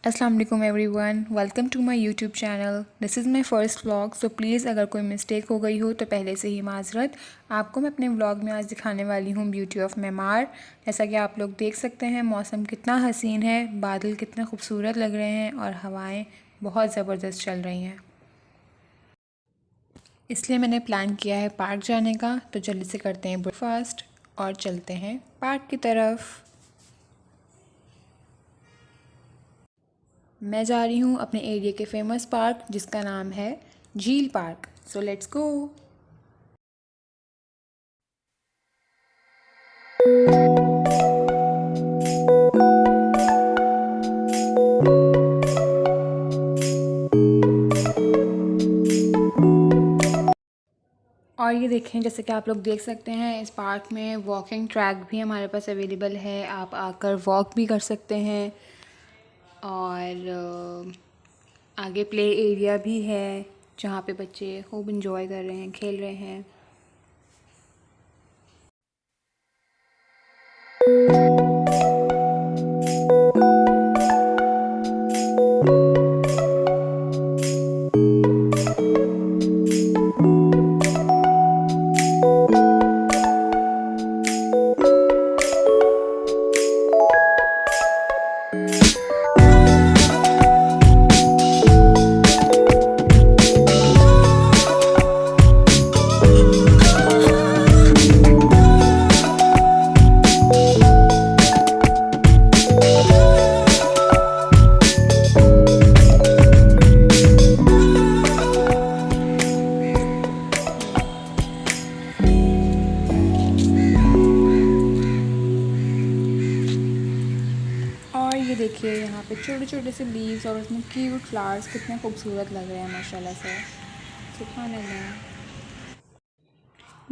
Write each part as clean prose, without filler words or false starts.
अस्सलाम वालेकुम everyone, welcome to my YouTube channel. This is my first vlog, so please अगर कोई mistake हो गई हो तो पहले से ही माजरत। आपको मैं अपने व्लॉग में आज दिखाने वाली हूँ ब्यूटी ऑफ मेमार। जैसा कि आप लोग देख सकते हैं, मौसम कितना हसीन है, बादल कितने खूबसूरत लग रहे हैं और हवाएँ बहुत ज़बरदस्त चल रही हैं। इसलिए मैंने प्लान किया है पार्क जाने का। तो जल्दी से करते हैं ब्रेकफास्ट और चलते हैं पार्क की तरफ। मैं जा रही हूँ अपने एरिया के फेमस पार्क जिसका नाम है झील पार्क। So let's go. और ये देखें, जैसे कि आप लोग देख सकते हैं, इस पार्क में वॉकिंग ट्रैक भी हमारे पास अवेलेबल है। आप आकर वॉक भी कर सकते हैं और आगे प्ले एरिया भी है जहाँ पे बच्चे खूब इंजॉय कर रहे हैं, खेल रहे हैं। और ये देखिए, यहाँ पे छोटे छोटे से लीव्स और उसमें क्यूट फ्लावर्स कितने खूबसूरत लग रहे हैं माशाल्लाह से। सुभान अल्लाह।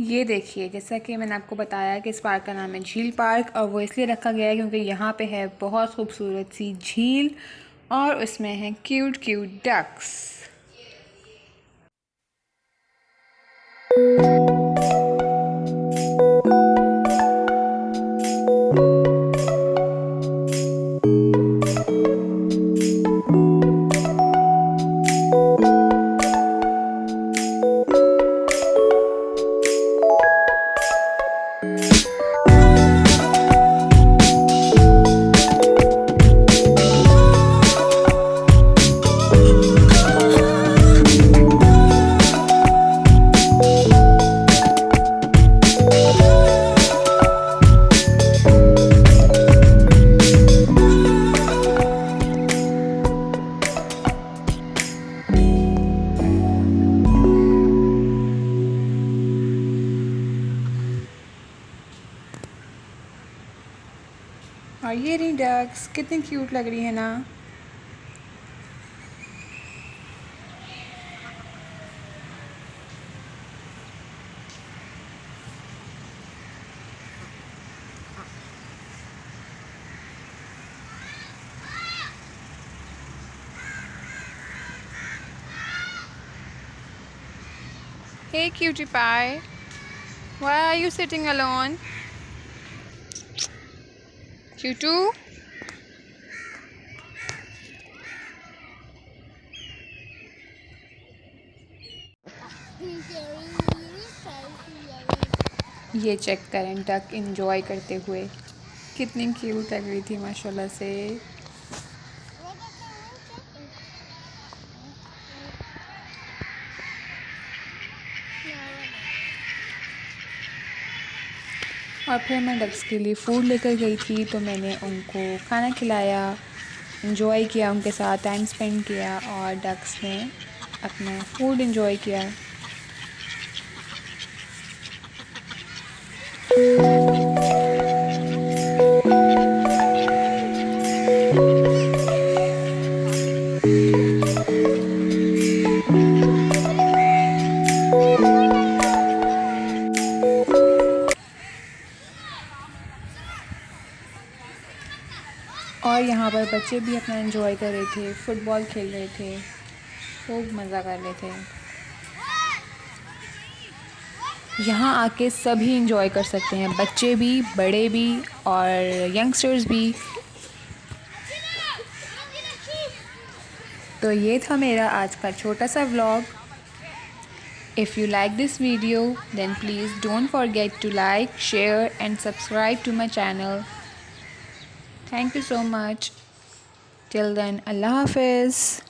ये देखिए, जैसा कि मैंने आपको बताया कि इस पार्क का नाम है झील पार्क, और वो इसलिए रखा गया है क्योंकि यहाँ पे है बहुत खूबसूरत सी झील और उसमें हैं क्यूट क्यूट डक्स। और ये रही डक्स, कितनी क्यूट लग रही है ना। Hey cutie pie, why are you sitting alone? Cutu? ये चेक करें, डक एंजॉय करते हुए कितनी क्यूट लग रही थी माशाल्लाह से। और फिर मैं डक्स के लिए फ़ूड लेकर गई थी, तो मैंने उनको खाना खिलाया, एंजॉय किया, उनके साथ टाइम स्पेंड किया और डक्स ने अपना फूड एंजॉय किया। और यहाँ पर बच्चे भी अपना एंजॉय कर रहे थे, फुटबॉल खेल रहे थे, खूब मज़ा कर रहे थे। यहाँ आके सभी इंजॉय कर सकते हैं, बच्चे भी, बड़े भी और यंगस्टर्स भी। तो ये था मेरा आज का छोटा सा vlog. If you like this video, then please don't forget to like, share and subscribe to my channel. Thank you so much. Till then, Allah Hafiz.